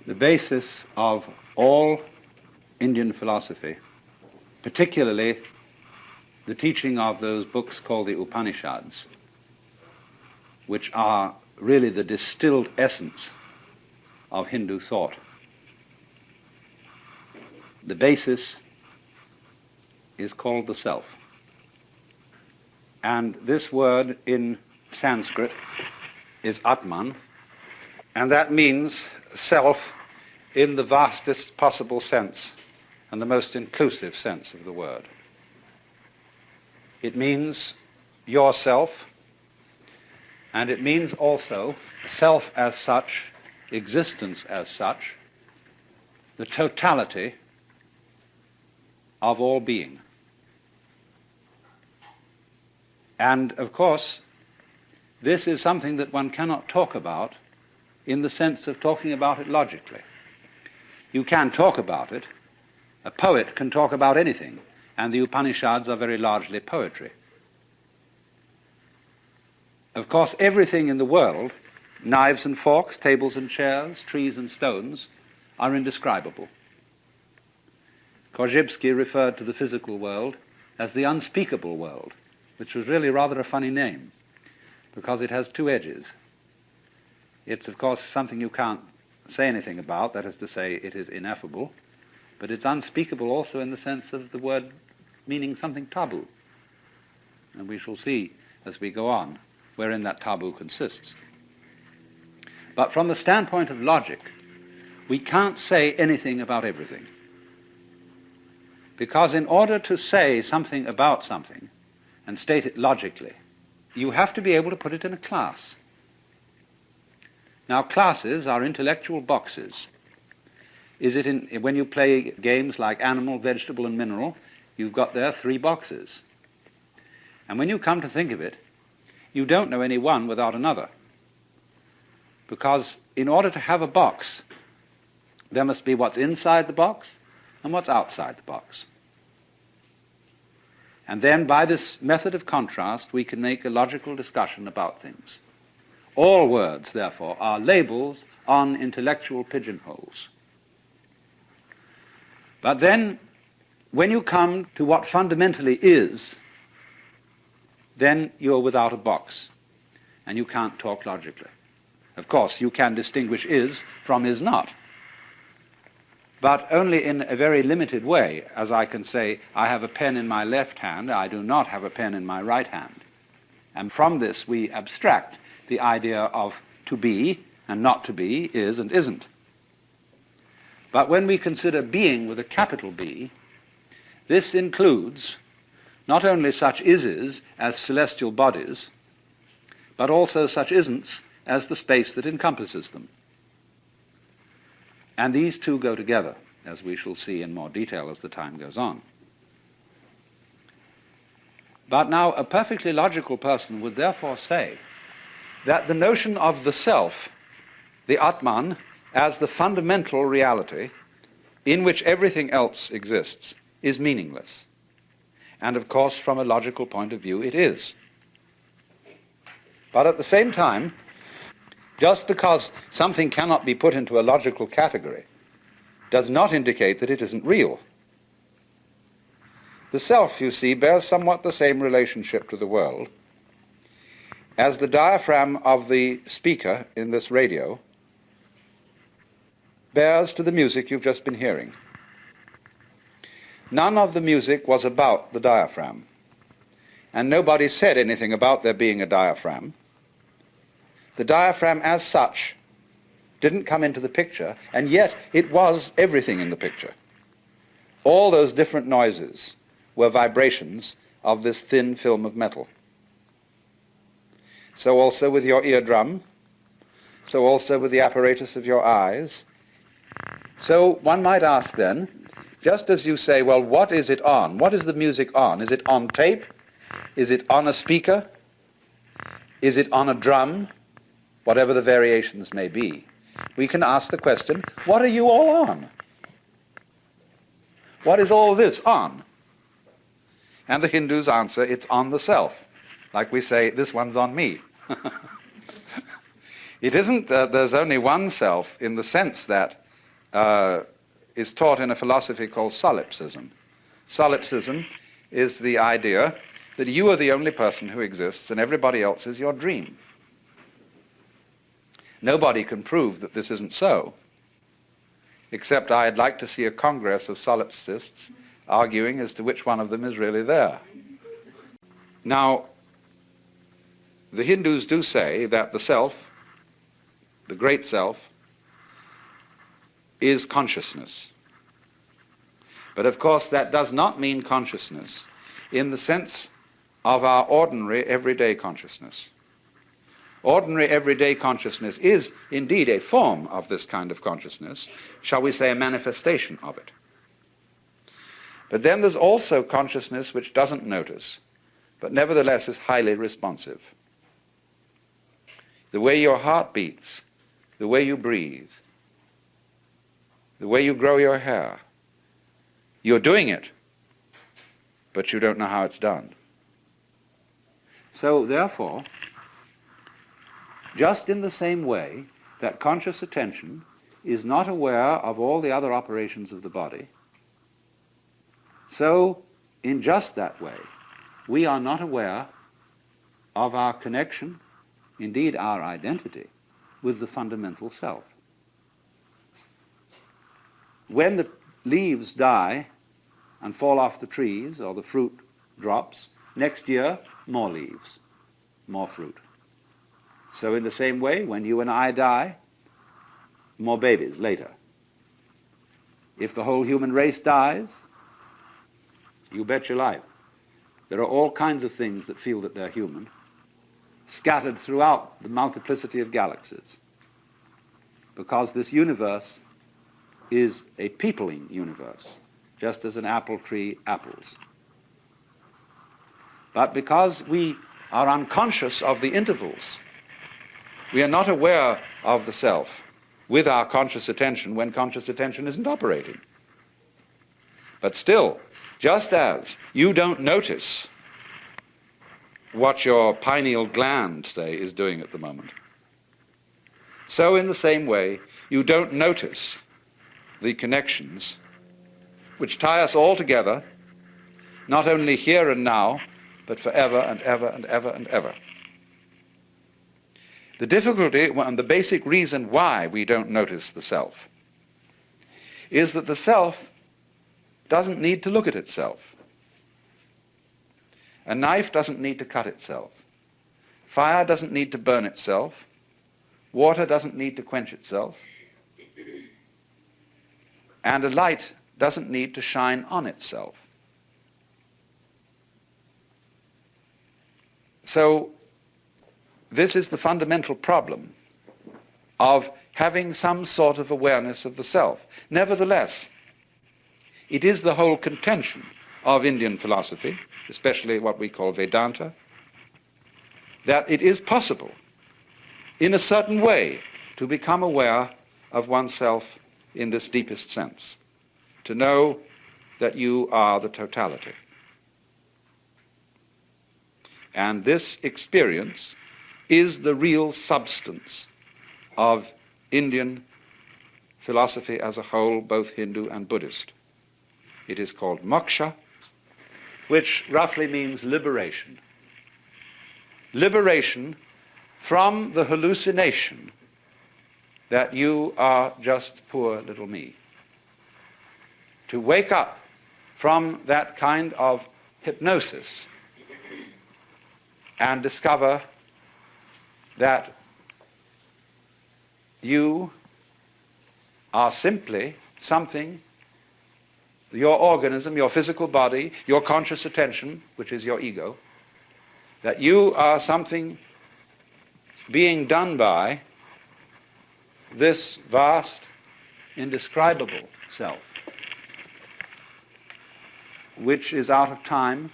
The basis of all Indian philosophy, particularly the teaching of those books called the Upanishads, which are really the distilled essence of Hindu thought. The basis is called the self. And this word in Sanskrit is Atman, and that means self in the vastest possible sense and the most inclusive sense of the word. It means yourself, and it means also self as such, existence as such, the totality of all being. And of course, this is something that one cannot talk about in the sense of talking about it logically. You can talk about it. A poet can talk about anything, and the Upanishads are very largely poetry. Of course, everything in the world, knives and forks, tables and chairs, trees and stones, are indescribable. Korzybski referred to the physical world as the unspeakable world, which was really rather a funny name, because it has two edges. It's, of course, something you can't say anything about, that is to say, it is ineffable, but it's unspeakable also in the sense of the word meaning something taboo. And we shall see as we go on wherein that taboo consists. But from the standpoint of logic, we can't say anything about everything. Because in order to say something about something and state it logically, you have to be able to put it in a class. Now, classes are intellectual boxes. When you play games like animal, vegetable, and mineral, you've got there 3 boxes. And when you come to think of it, you don't know any one without another. Because in order to have a box, there must be what's inside the box and what's outside the box. And then by this method of contrast, we can make a logical discussion about things. All words, therefore, are labels on intellectual pigeonholes. But then, when you come to what fundamentally is, then you're without a box, and you can't talk logically. Of course, you can distinguish is from is not, but only in a very limited way, as I can say, I have a pen in my left hand, I do not have a pen in my right hand. And from this we abstract the idea of to be and not to be, is and isn't. But when we consider being with a capital B, this includes not only such ises as celestial bodies, but also such isn'ts as the space that encompasses them. And these two go together, as we shall see in more detail as the time goes on. But now a perfectly logical person would therefore say that the notion of the self, the Atman, as the fundamental reality in which everything else exists, is meaningless. And of course, from a logical point of view, it is. But at the same time, just because something cannot be put into a logical category does not indicate that it isn't real. The self, you see, bears somewhat the same relationship to the world as the diaphragm of the speaker in this radio bears to the music you've just been hearing. None of the music was about the diaphragm, and nobody said anything about there being a diaphragm. The diaphragm as such didn't come into the picture, and yet it was everything in the picture. All those different noises were vibrations of this thin film of metal. So also with your eardrum, so also with the apparatus of your eyes. So one might ask then, just as you say, well, what is it on? What is the music on? Is it on tape? Is it on a speaker? Is it on a drum? Whatever the variations may be. We can ask the question, what are you all on? What is all this on? And the Hindus answer, it's on the self. Like we say, this one's on me. It isn't that there's only one self in the sense that is taught in a philosophy called solipsism. Solipsism is the idea that you are the only person who exists and everybody else is your dream. Nobody can prove that this isn't so, except I'd like to see a congress of solipsists arguing as to which one of them is really there. Now, the Hindus do say that the self, the great self, is consciousness. But of course that does not mean consciousness in the sense of our ordinary everyday consciousness. Ordinary everyday consciousness is indeed a form of this kind of consciousness, shall we say a manifestation of it. But then there's also consciousness which doesn't notice, but nevertheless is highly responsive. The way your heart beats, the way you breathe, the way you grow your hair, you're doing it, but you don't know how it's done. So therefore, just in the same way that conscious attention is not aware of all the other operations of the body, so in just that way, we are not aware of our connection, indeed our identity, with the fundamental self. When the leaves die and fall off the trees, or the fruit drops, next year, more leaves, more fruit. So in the same way, when you and I die, more babies later. If the whole human race dies, you bet your life. There are all kinds of things that feel that they're human, scattered throughout the multiplicity of galaxies, because this universe is a peopling universe, just as an apple tree apples. But because we are unconscious of the intervals, we are not aware of the self with our conscious attention when conscious attention isn't operating. But still, just as you don't notice what your pineal gland, say, is doing at the moment, so in the same way, you don't notice the connections which tie us all together, not only here and now, but forever and ever and ever and ever. The difficulty and the basic reason why we don't notice the self is that the self doesn't need to look at itself. A knife doesn't need to cut itself. Fire doesn't need to burn itself. Water doesn't need to quench itself. And a light doesn't need to shine on itself. So this is the fundamental problem of having some sort of awareness of the self. Nevertheless, it is the whole contention of Indian philosophy, especially what we call Vedanta, that it is possible in a certain way to become aware of oneself in this deepest sense, to know that you are the totality. And this experience is the real substance of Indian philosophy as a whole, both Hindu and Buddhist. It is called moksha, which roughly means liberation. Liberation from the hallucination that you are just poor little me. To wake up from that kind of hypnosis and discover that you are simply something, your organism, your physical body, your conscious attention, which is your ego, that you are something being done by this vast, indescribable self, which is out of time,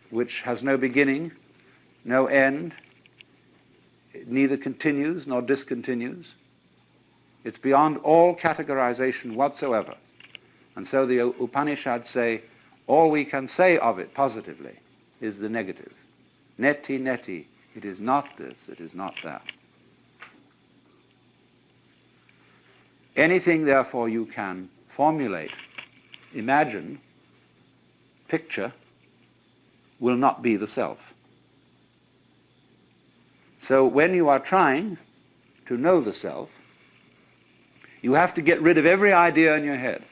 which has no beginning, no end, it neither continues nor discontinues. It's beyond all categorization whatsoever. And so the Upanishads say, all we can say of it positively is the negative. Neti, neti, it is not this, it is not that. Anything, therefore, you can formulate, imagine, picture, will not be the self. So when you are trying to know the self, you have to get rid of every idea in your head.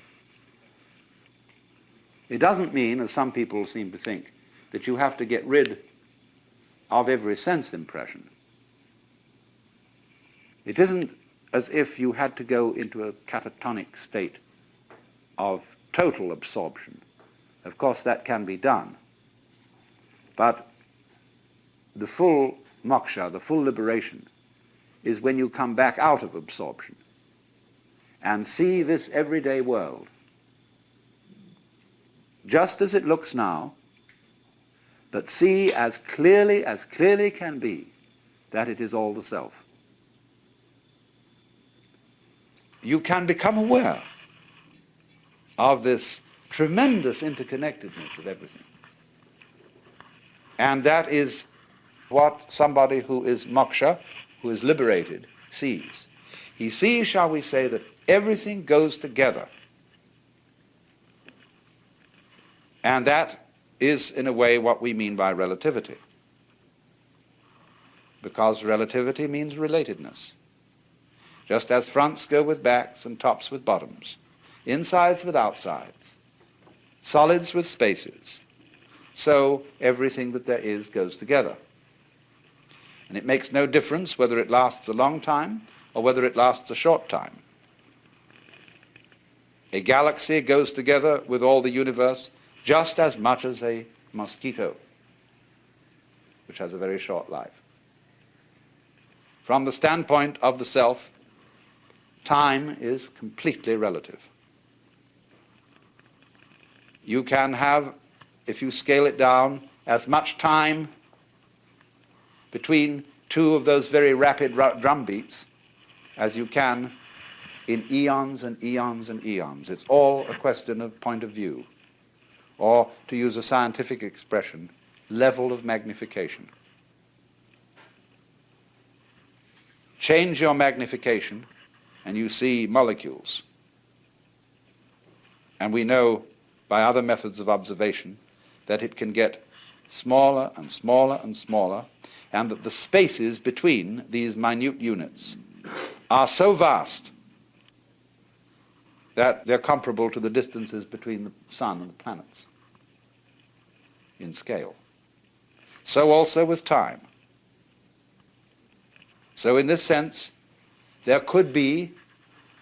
It doesn't mean, as some people seem to think, that you have to get rid of every sense impression. It isn't as if you had to go into a catatonic state of total absorption. Of course, that can be done. But the full moksha, the full liberation, is when you come back out of absorption and see this everyday world just as it looks now, but see as clearly can be that it is all the self. You can become aware of this tremendous interconnectedness of everything. And that is what somebody who is moksha, who is liberated, sees. He sees, shall we say, that everything goes together. And that is, in a way, what we mean by relativity. Because relativity means relatedness. Just as fronts go with backs and tops with bottoms, insides with outsides, solids with spaces, so everything that there is goes together. And it makes no difference whether it lasts a long time or whether it lasts a short time. A galaxy goes together with all the universe just as much as a mosquito, which has a very short life. From the standpoint of the self, time is completely relative. You can have, if you scale it down, as much time between two of those very rapid drum beats as you can in eons and eons and eons. It's all a question of point of view, or, to use a scientific expression, level of magnification. Change your magnification and you see molecules. And we know by other methods of observation that it can get smaller and smaller and smaller, and that the spaces between these minute units are so vast that they're comparable to the distances between the sun and the planets in scale. So also with time. So in this sense, there could be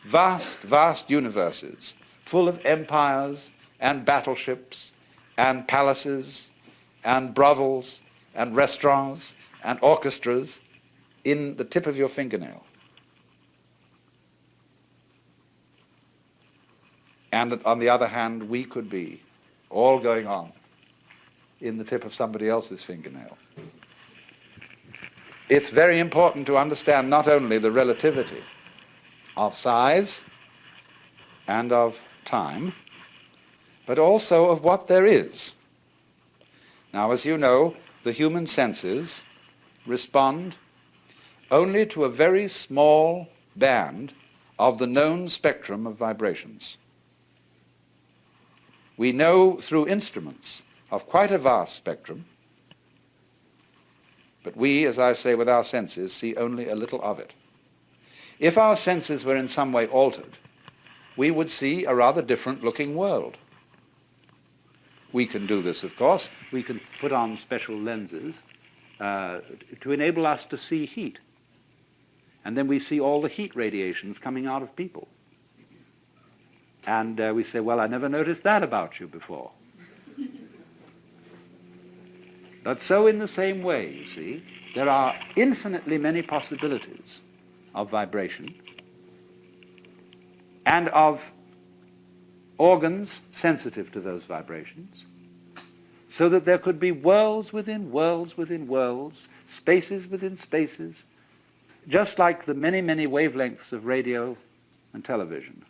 vast, vast universes full of empires and battleships and palaces and brothels and restaurants and orchestras in the tip of your fingernail. And on the other hand, we could be all going on in the tip of somebody else's fingernail. It's very important to understand not only the relativity of size and of time, but also of what there is. Now, as you know, the human senses respond only to a very small band of the known spectrum of vibrations. We know through instruments of quite a vast spectrum, but we, as I say, with our senses, see only a little of it. If our senses were in some way altered, we would see a rather different looking world. We can do this, of course. We can put on special lenses to enable us to see heat. And then we see all the heat radiations coming out of people. And we say, well, I never noticed that about you before. But so in the same way, you see, there are infinitely many possibilities of vibration and of organs sensitive to those vibrations, so that there could be worlds within worlds within worlds, spaces within spaces, just like the many, many wavelengths of radio and television,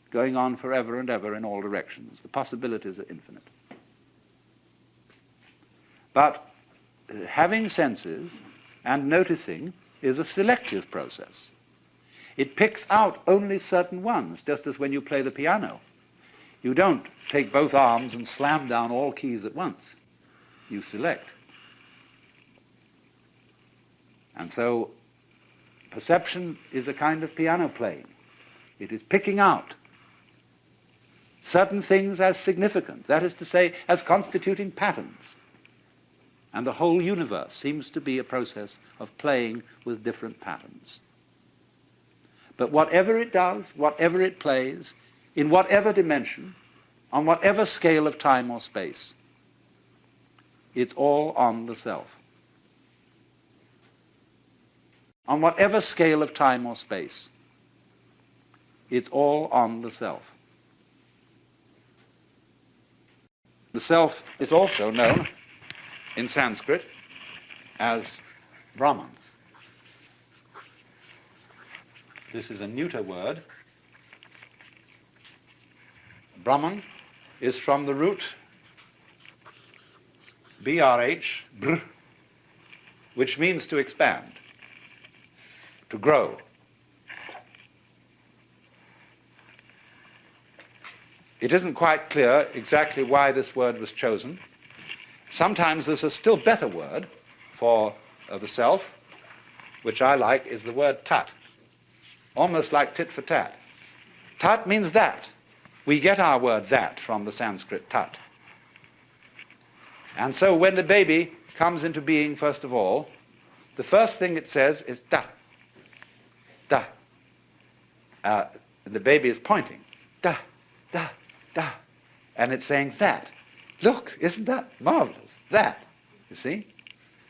going on forever and ever in all directions. The possibilities are infinite. But having senses and noticing is a selective process. It picks out only certain ones, just as when you play the piano. You don't take both arms and slam down all keys at once. You select. And so perception is a kind of piano playing. It is picking out certain things as significant, that is to say, as constituting patterns. And the whole universe seems to be a process of playing with different patterns. But whatever it does, whatever it plays, in whatever dimension, on whatever scale of time or space, it's all on the self. On whatever scale of time or space, it's all on the self. The self is also known in Sanskrit as Brahman. This is a neuter word. Brahman is from the root BRH, br, which means to expand, to grow. It isn't quite clear exactly why this word was chosen. Sometimes there's a still better word for the self, which I like, is the word tat, almost like tit for tat. Tat means that. We get our word that from the Sanskrit tat. And so when the baby comes into being, first of all, the first thing it says is da, da. The baby is pointing, da, da, da. And it's saying that. Look, isn't that marvelous? That, you see?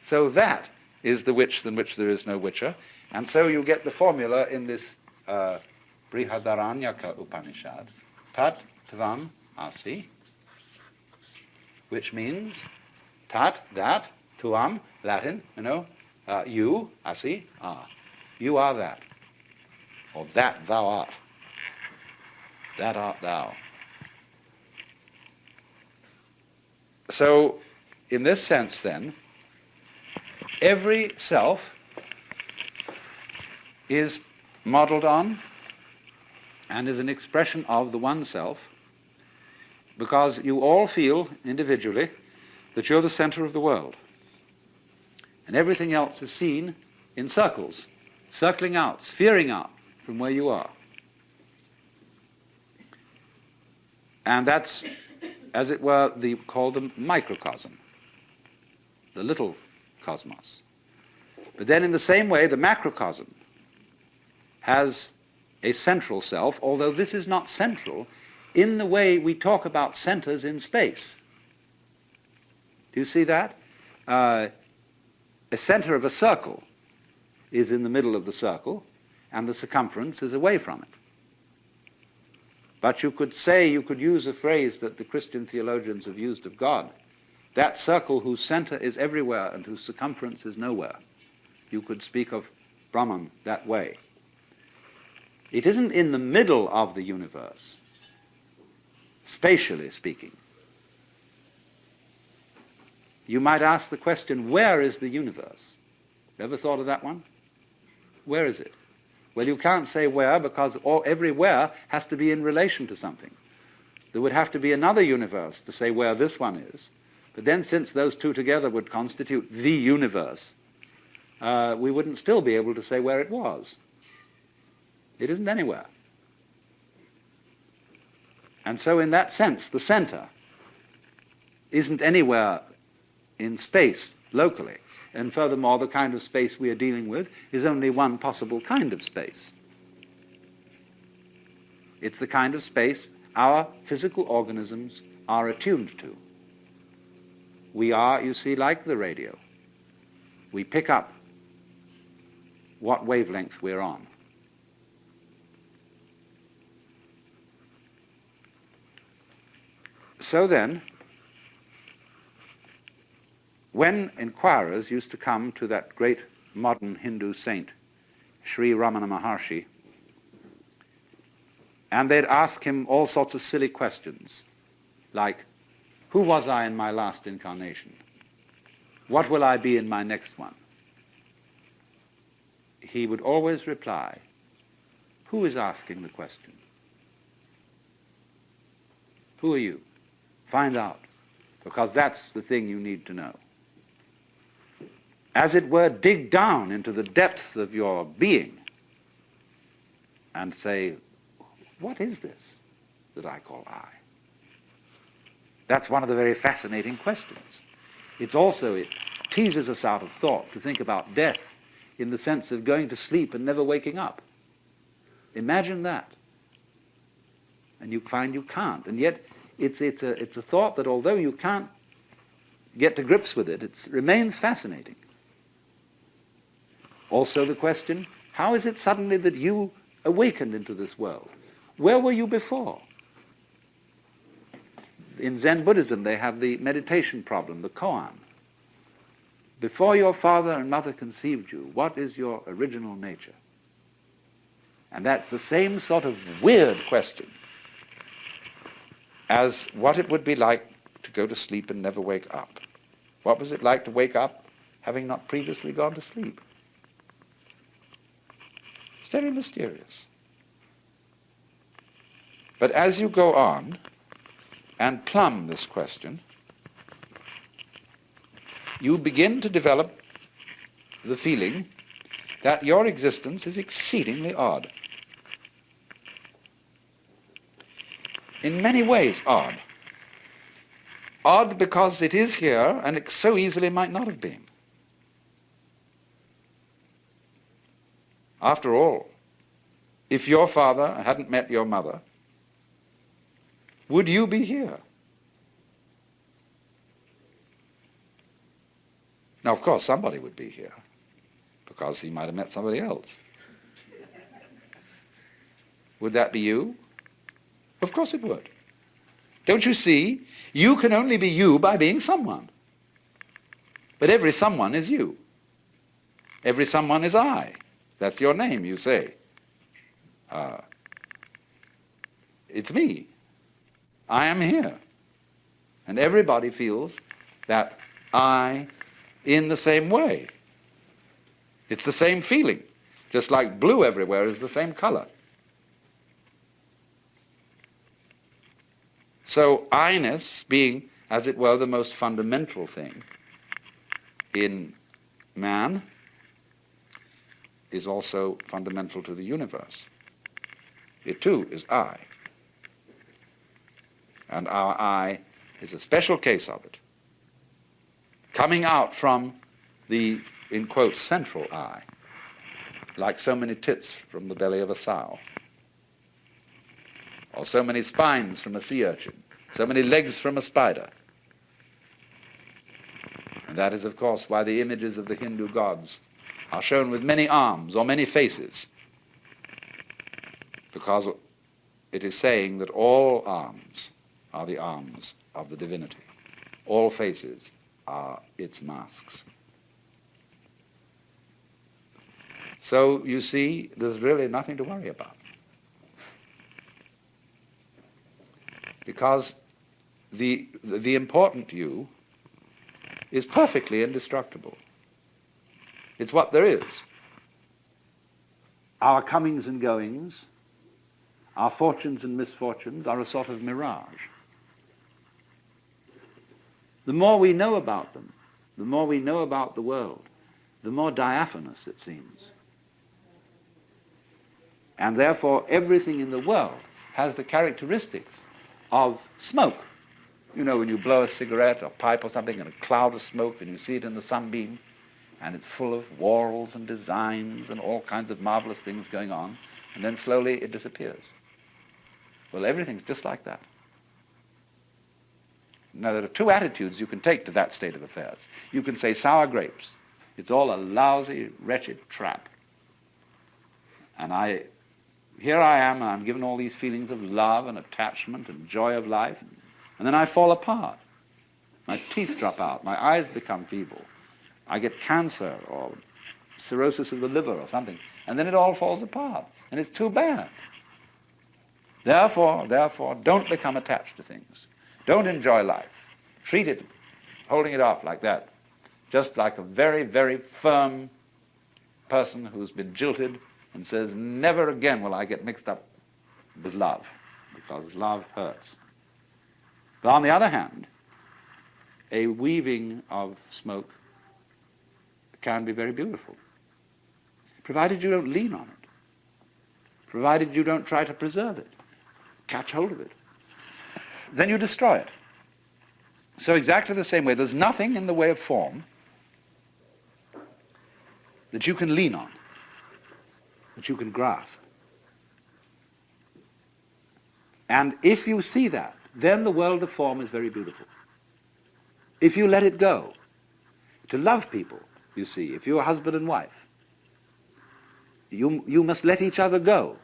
So that is the which than which there is no whicher. And so you get the formula in this Brihadaranyaka Upanishad, tat tvam asi, which means tat, that, tuam, Latin, you, asi, are. You are that. Or that thou art. That art thou. So, in this sense then, every self is modeled on and is an expression of the one self, because you all feel individually that you're the center of the world. And everything else is seen in circles, circling out, sphering out from where you are. And that's, as it were, called the microcosm, the little cosmos. But then in the same way, the macrocosm has a central self, although this is not central in the way we talk about centers in space. Do you see that? A center of a circle is in the middle of the circle, and the circumference is away from it. But you could use a phrase that the Christian theologians have used of God, that circle whose center is everywhere and whose circumference is nowhere. You could speak of Brahman that way. It isn't in the middle of the universe, spatially speaking. You might ask the question, where is the universe? Ever thought of that one? Where is it? Well, you can't say where, because every where has to be in relation to something. There would have to be another universe to say where this one is. But then, since those two together would constitute the universe, we wouldn't still be able to say where it was. It isn't anywhere. And so in that sense, the center isn't anywhere in space locally. And furthermore, the kind of space we are dealing with is only one possible kind of space. It's the kind of space our physical organisms are attuned to. We are, you see, like the radio. We pick up what wavelength we're on. So then, when inquirers used to come to that great modern Hindu saint, Sri Ramana Maharshi, and they'd ask him all sorts of silly questions, like, who was I in my last incarnation? What will I be in my next one? He would always reply, Who is asking the question? Who are you? Find out, because that's the thing you need to know. As it were, dig down into the depths of your being and say, what is this that I call I? That's one of the very fascinating questions. It teases us out of thought to think about death in the sense of going to sleep and never waking up. Imagine that. And you find you can't. And yet it's a thought that although you can't get to grips with it, it remains fascinating. Also the question, how is it suddenly that you awakened into this world? Where were you before? In Zen Buddhism, they have the meditation problem, the koan. Before your father and mother conceived you, what is your original nature? And that's the same sort of weird question as what it would be like to go to sleep and never wake up. What was it like to wake up having not previously gone to sleep? It's very mysterious. But as you go on and plumb this question, you begin to develop the feeling that your existence is exceedingly odd. In many ways odd. Odd because it is here and it so easily might not have been. After all, if your father hadn't met your mother, would you be here? Now, of course, somebody would be here, because he might have met somebody else. Would that be you? Of course it would. Don't you see? You can only be you by being someone. But every someone is you. Every someone is I. That's your name, you say. It's me. I am here. And everybody feels that I in the same way. It's the same feeling, just like blue everywhere is the same color. So I-ness being, as it were, the most fundamental thing in man is also fundamental to the universe. It too is I. And our I is a special case of it, coming out from the, in quotes, central I, like so many tits from the belly of a sow, or so many spines from a sea urchin, so many legs from a spider. And that is, of course, why the images of the Hindu gods are shown with many arms or many faces, because it is saying that all arms are the arms of the divinity. All faces are its masks. So, you see, there's really nothing to worry about. Because the important you is perfectly indestructible. It's what there is. Our comings and goings, our fortunes and misfortunes are a sort of mirage. The more we know about them, the more we know about the world, the more diaphanous it seems. And therefore everything in the world has the characteristics of smoke. You know, when you blow a cigarette or pipe or something and a cloud of smoke and you see it in the sunbeam and it's full of whorls and designs and all kinds of marvelous things going on, and then slowly it disappears. Well, everything's just like that. Now, there are two attitudes you can take to that state of affairs. You can say sour grapes. It's all a lousy, wretched trap. And here I am, and I'm given all these feelings of love and attachment and joy of life, and then I fall apart. My teeth drop out, my eyes become feeble. I get cancer or cirrhosis of the liver or something, and then it all falls apart, and it's too bad. Therefore, don't become attached to things. Don't enjoy life. Treat it, holding it off like that, just like a very, very firm person who's been jilted and says, never again will I get mixed up with love, because love hurts. But on the other hand, a weaving of smoke can be very beautiful, provided you don't lean on it, provided you don't try to preserve it, catch hold of it. Then you destroy it. So exactly the same way, there's nothing in the way of form that you can lean on, that you can grasp. And if you see that, then the world of form is very beautiful. If you let it go, to love people, you see, if you're husband and wife, you must let each other go.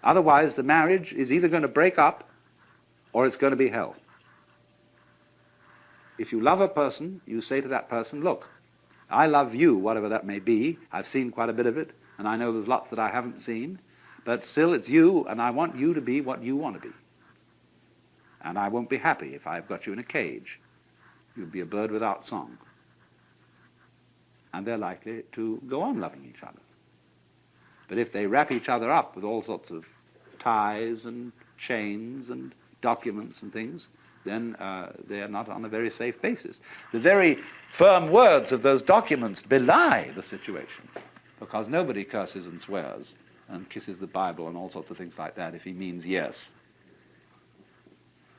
Otherwise, the marriage is either going to break up or it's going to be hell. If you love a person, you say to that person, look, I love you, whatever that may be. I've seen quite a bit of it, and I know there's lots that I haven't seen, but still it's you, and I want you to be what you want to be. And I won't be happy if I've got you in a cage. You'll be a bird without song. And they're likely to go on loving each other. But if they wrap each other up with all sorts of ties and chains and documents and things, then they are not on a very safe basis. The very firm words of those documents belie the situation, because nobody curses and swears and kisses the Bible and all sorts of things like that if he means yes.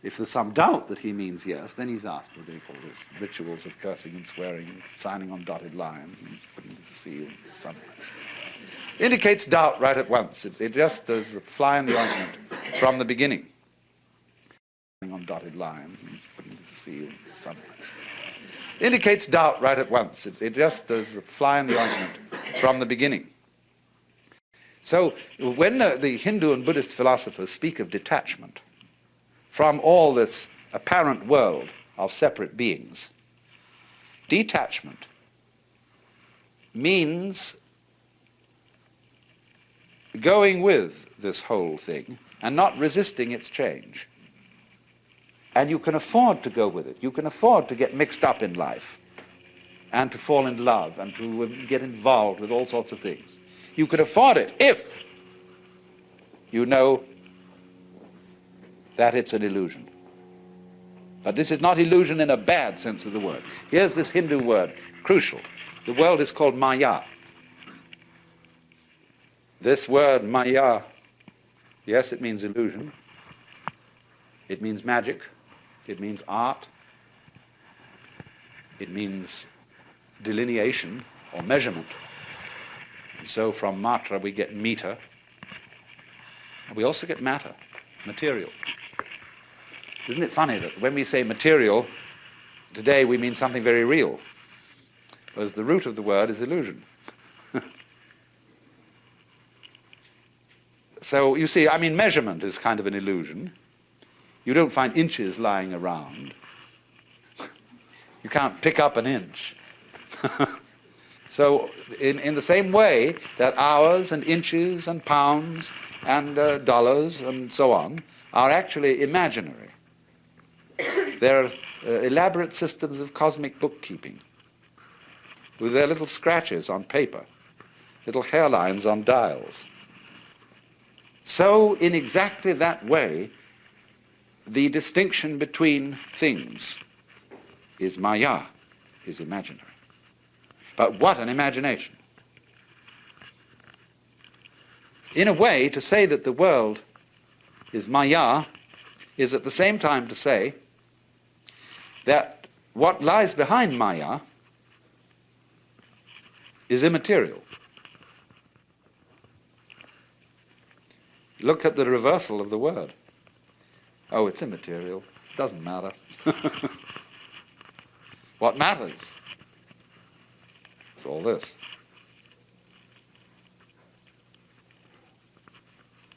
If there's some doubt that he means yes, then he's asked, what do you call this, rituals of cursing and swearing and signing on dotted lines and putting the seal something. Indicates doubt right at once. It just does a fly in the ointment from the beginning. On dotted lines and putting the seal something. Indicates doubt right at once. It just does a fly in the ointment from the beginning. So when the Hindu and Buddhist philosophers speak of detachment from all this apparent world of separate beings, detachment means going with this whole thing and not resisting its change. And you can afford to go with it. You can afford to get mixed up in life and to fall in love and to get involved with all sorts of things. You can afford it if you know that it's an illusion. But this is not illusion in a bad sense of the word. Here's this Hindu word, crucial. The world is called Maya. This word Maya, yes, it means illusion. It means magic. It means art. It means delineation or measurement. And so from matra we get meter. And we also get matter, material. Isn't it funny that when we say material, today we mean something very real, whereas the root of the word is illusion. So you see, I mean, measurement is kind of an illusion. You don't find inches lying around. You can't pick up an inch. So in the same way that hours and inches and pounds and dollars and so on are actually imaginary. They're elaborate systems of cosmic bookkeeping with their little scratches on paper, little hairlines on dials. So in exactly that way, the distinction between things is Maya, is imaginary. But what an imagination. In a way, to say that the world is Maya is at the same time to say that what lies behind Maya is immaterial. Look at the reversal of the word. Oh, it's immaterial. Doesn't matter. What matters? It's all this.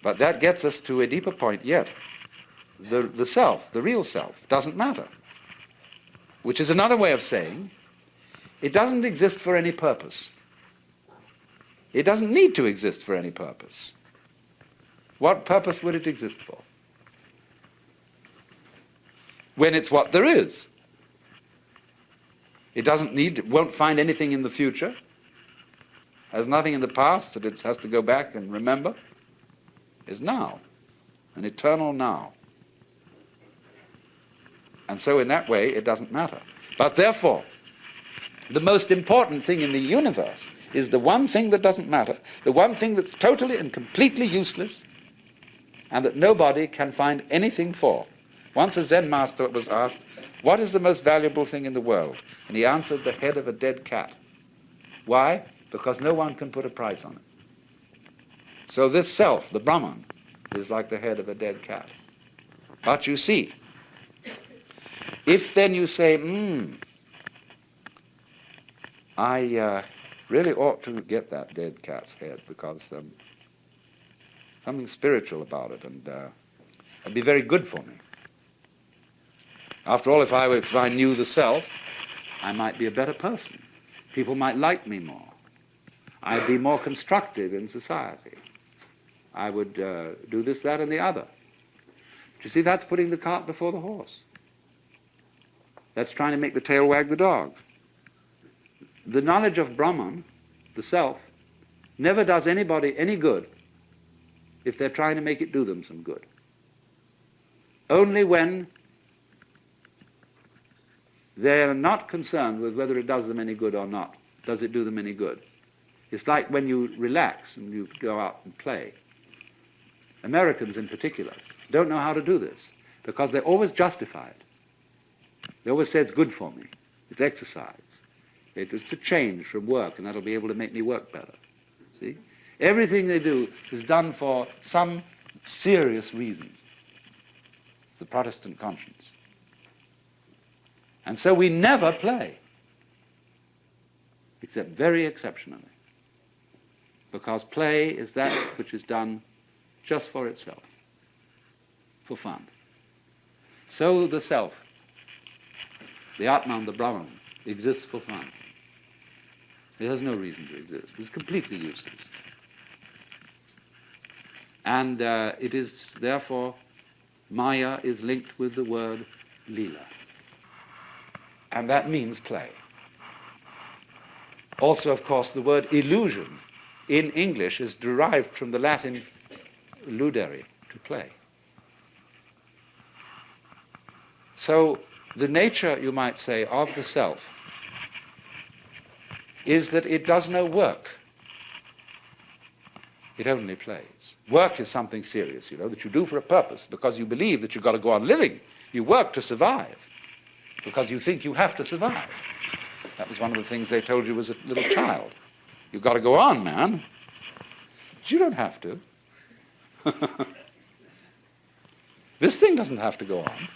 But that gets us to a deeper point yet. The self, the real self, doesn't matter. Which is another way of saying it doesn't exist for any purpose. It doesn't need to exist for any purpose. What purpose would it exist for? When it's what there is. It won't find anything in the future. has nothing in the past that it has to go back and remember, is now, an eternal now. And so in that way, it doesn't matter. But therefore, the most important thing in the universe is the one thing that doesn't matter, the one thing that's totally and completely useless, and that nobody can find anything for. Once a Zen master was asked, what is the most valuable thing in the world? And he answered, the head of a dead cat. Why? Because no one can put a price on it. So this self, the Brahman, is like the head of a dead cat. But you see, if then you say, I really ought to get that dead cat's head because something spiritual about it, and it'd be very good for me. After all, if I knew the self, I might be a better person. People might like me more. I'd be more constructive in society. I would do this, that, and the other. Do you see, that's putting the cart before the horse. That's trying to make the tail wag the dog. The knowledge of Brahman, the self, never does anybody any good if they're trying to make it do them some good. Only when they're not concerned with whether it does them any good or not, does it do them any good. It's like when you relax and you go out and play. Americans in particular don't know how to do this because they always justify it. They always say it's good for me, it's exercise. It is to change from work, and that'll be able to make me work better. See? Everything they do is done for some serious reason. It's the Protestant conscience. And so we never play, except very exceptionally, because play is that which is done just for itself, for fun. So the self, the Atman, the Brahman, exists for fun. It has no reason to exist. It's completely useless. And it is, therefore, Maya is linked with the word lila. And that means play. Also, of course, the word illusion in English is derived from the Latin ludere, to play. So the nature, you might say, of the self is that it does no work. It only plays. Work is something serious, that you do for a purpose because you believe that you've got to go on living. You work to survive because you think you have to survive. That was one of the things they told you as a little child. You've got to go on, man. But you don't have to. This thing doesn't have to go on.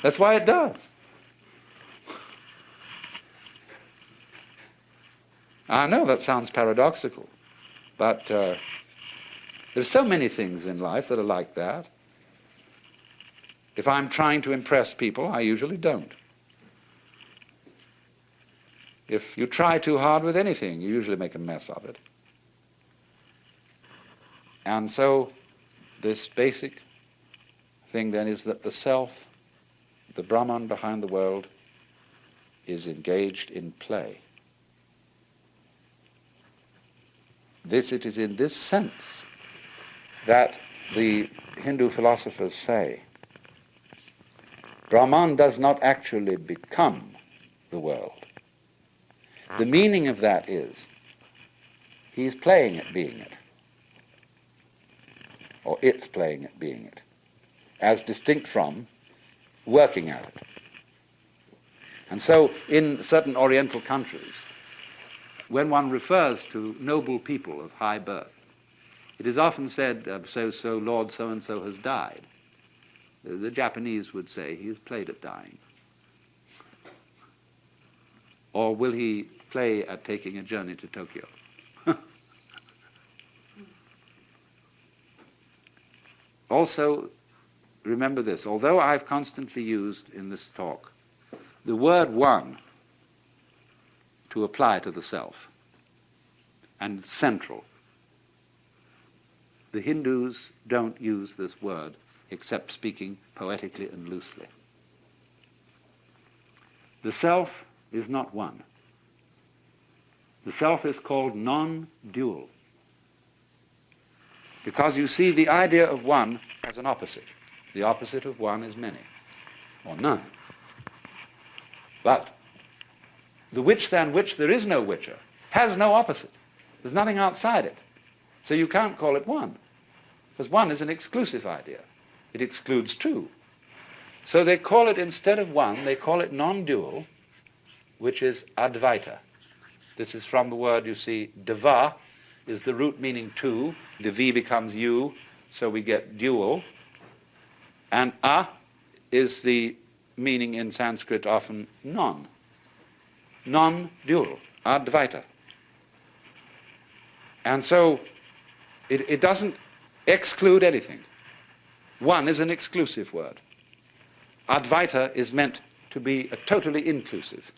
That's why it does. I know that sounds paradoxical, but there's so many things in life that are like that. If I'm trying to impress people, I usually don't. If you try too hard with anything, you usually make a mess of it. And so this basic thing then is that the self, the Brahman behind the world, is engaged in play. It is in this sense that the Hindu philosophers say Brahman does not actually become the world. The meaning of that is he's playing at being it, or it's playing at being it, as distinct from working at it. And so in certain Oriental countries, when one refers to noble people of high birth, it is often said, so Lord so-and-so has died. The Japanese would say he has played at dying. Or will he play at taking a journey to Tokyo? Also, remember this, although I've constantly used in this talk the word one to apply to the self, and central, the Hindus don't use this word except speaking poetically and loosely. The self is not one. The self is called non-dual. Because you see, the idea of one has an opposite. The opposite of one is many, or none. But the which than which there is no whicher has no opposite. There's nothing outside it. So you can't call it one, because one is an exclusive idea. It excludes two. So they call it, instead of one, they call it non-dual, which is Advaita. This is from the word, you see, Deva is the root meaning two. The V becomes U, so we get dual. And A is the meaning in Sanskrit often non. Non-dual, Advaita. And so it doesn't exclude anything. One is an exclusive word. Advaita is meant to be a totally inclusive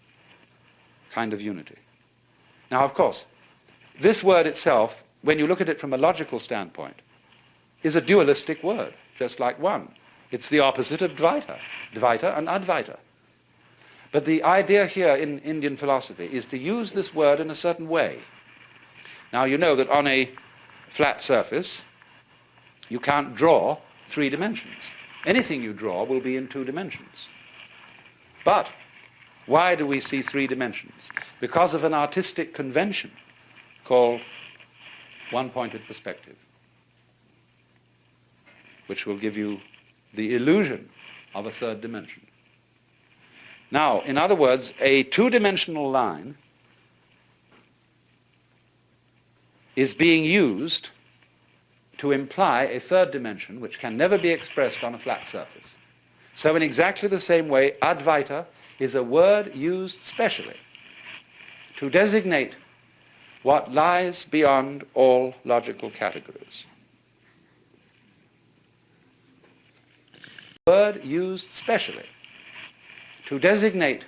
kind of unity. Now, of course, this word itself, when you look at it from a logical standpoint, is a dualistic word, just like one. It's the opposite of Dvaita, Dvaita and Advaita. But the idea here in Indian philosophy is to use this word in a certain way. Now, you know that on a flat surface, you can't draw three dimensions. Anything you draw will be in two dimensions. But why do we see three dimensions? Because of an artistic convention called one-pointed perspective, which will give you the illusion of a third dimension. Now, in other words, a two-dimensional line is being used to imply a third dimension which can never be expressed on a flat surface. So in exactly the same way, Advaita is a word used specially to designate what lies beyond all logical categories. Word used specially to designate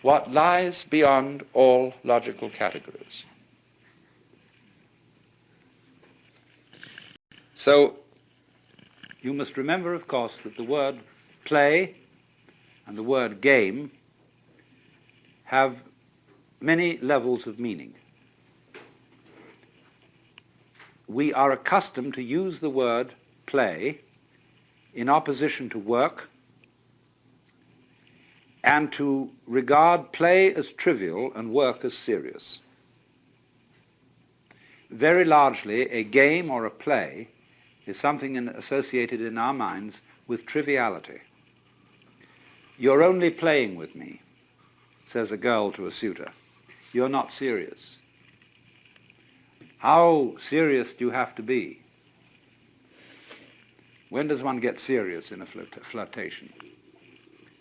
what lies beyond all logical categories. So you must remember, of course, that the word play and the word game have many levels of meaning. We are accustomed to use the word play in opposition to work and to regard play as trivial and work as serious. Very largely, a game or a play is something associated in our minds with triviality. "You're only playing with me," says a girl to a suitor. "You're not serious." How serious do you have to be? When does one get serious in a flirtation?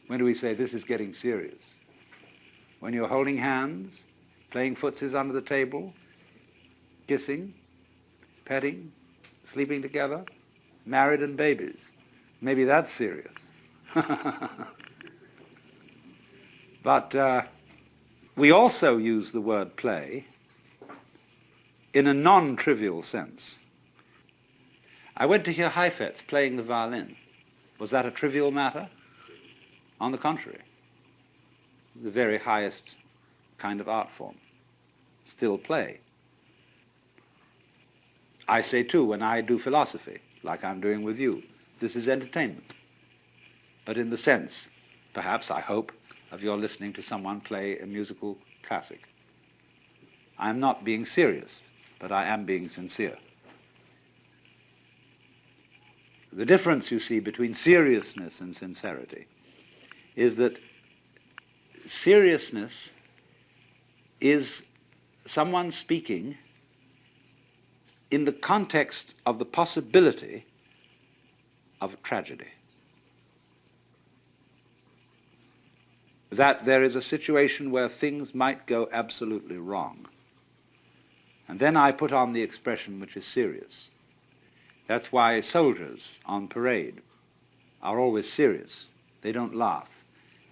When do we say this is getting serious? When you're holding hands, playing footsies under the table, kissing, petting, sleeping together, married and babies. Maybe that's serious. But we also use the word play in a non-trivial sense. I went to hear Heifetz playing the violin. Was that a trivial matter? On the contrary, the very highest kind of art form. Still play. I say too, when I do philosophy, like I'm doing with you, this is entertainment. But in the sense, perhaps, I hope, of your listening to someone play a musical classic. I'm not being serious, but I am being sincere. The difference, you see, between seriousness and sincerity is that seriousness is someone speaking in the context of the possibility of tragedy. That there is a situation where things might go absolutely wrong. And then I put on the expression which is serious. That's why soldiers on parade are always serious. They don't laugh.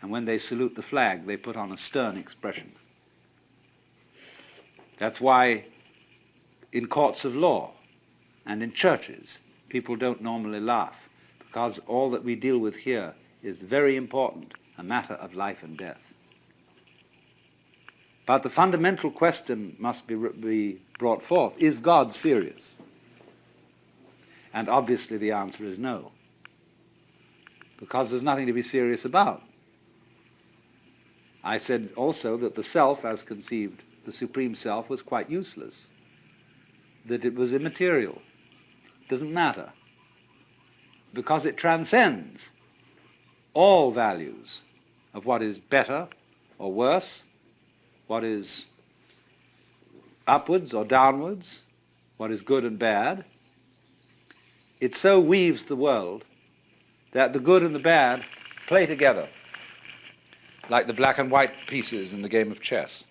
And when they salute the flag, they put on a stern expression. That's why in courts of law and in churches, people don't normally laugh, because all that we deal with here is very important, a matter of life and death. But the fundamental question must be brought forth, is God serious? And obviously the answer is no, because there's nothing to be serious about. I said also that the self, as conceived, the supreme self, was quite useless, that it was immaterial, doesn't matter, because it transcends all values of what is better or worse, what is upwards or downwards, what is good and bad. It so weaves the world that the good and the bad play together, like the black and white pieces in the game of chess.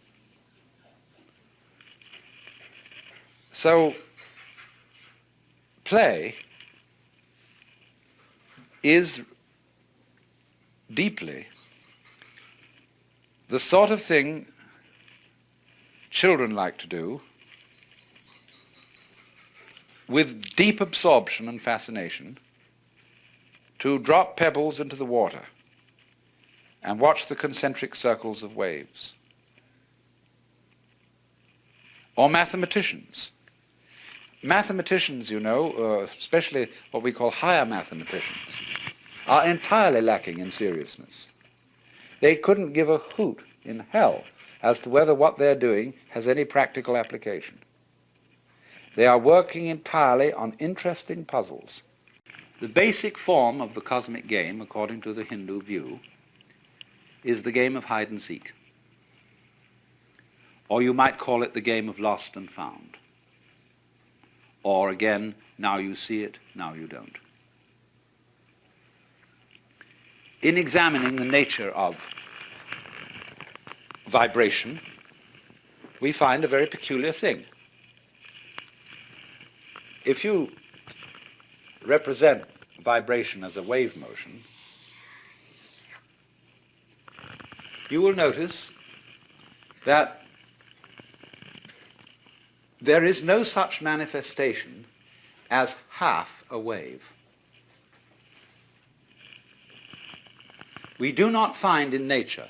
So, play is deeply the sort of thing children like to do with deep absorption and fascination, to drop pebbles into the water and watch the concentric circles of waves. Or mathematicians. Mathematicians, you know, especially what we call higher mathematicians, are entirely lacking in seriousness. They couldn't give a hoot in hell as to whether what they're doing has any practical application. They are working entirely on interesting puzzles. The basic form of the cosmic game, according to the Hindu view, is the game of hide and seek. Or you might call it the game of lost and found. Or again, now you see it, now you don't. In examining the nature of vibration, we find a very peculiar thing. If you represent vibration as a wave motion, you will notice that there is no such manifestation as half a wave. We do not find in nature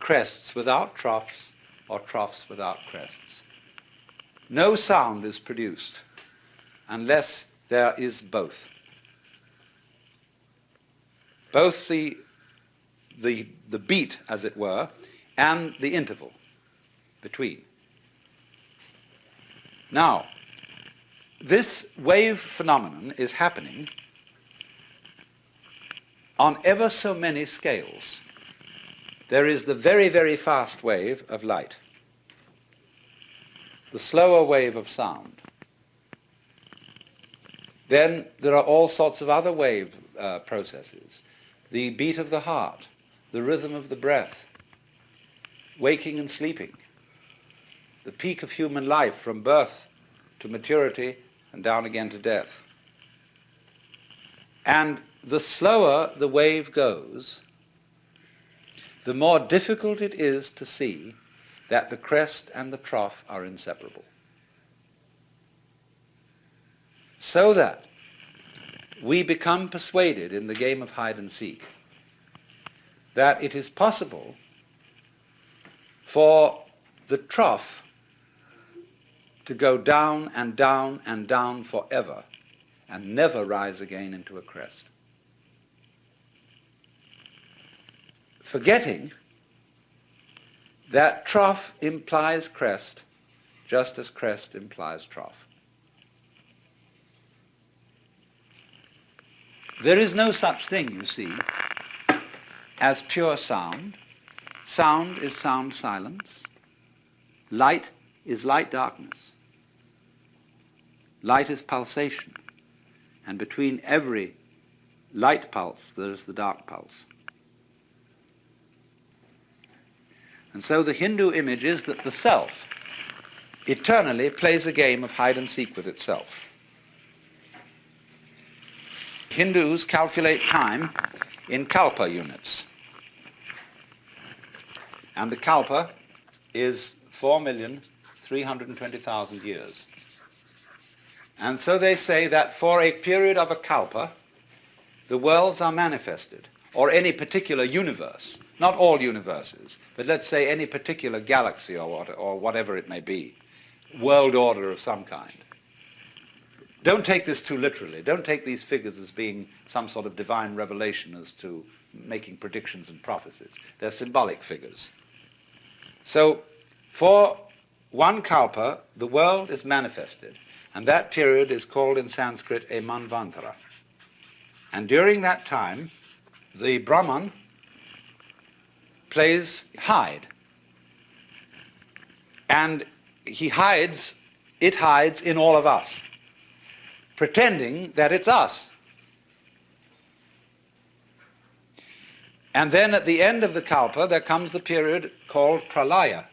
crests without troughs or troughs without crests. No sound is produced unless there is both. Both the beat, as it were, and the interval between. Now, this wave phenomenon is happening on ever so many scales. There is the very, very fast wave of light, the slower wave of sound. Then there are all sorts of other wave processes. The beat of the heart, the rhythm of the breath, waking and sleeping, the peak of human life from birth to maturity and down again to death. And the slower the wave goes, the more difficult it is to see that the crest and the trough are inseparable. So that we become persuaded in the game of hide and seek that it is possible for the trough to go down and down and down forever and never rise again into a crest. Forgetting that trough implies crest just as crest implies trough. There is no such thing, you see, as pure sound. Sound is sound silence. Light is light darkness. Light is pulsation. And between every light pulse, there is the dark pulse. And so the Hindu image is that the self eternally plays a game of hide and seek with itself. Hindus calculate time in kalpa units. And the kalpa is 4,320,000 years. And so they say that for a period of a kalpa, the worlds are manifested, or any particular universe not all universes, but let's say any particular galaxy or whatever it may be, world order of some kind. Don't take this too literally. Don't take these figures as being some sort of divine revelation as to making predictions and prophecies. They're symbolic figures. So, for one kalpa, the world is manifested, and that period is called in Sanskrit a manvantara. And during that time, the Brahman plays hide. And it hides in all of us, pretending that it's us. And then at the end of the kalpa, there comes the period called pralaya.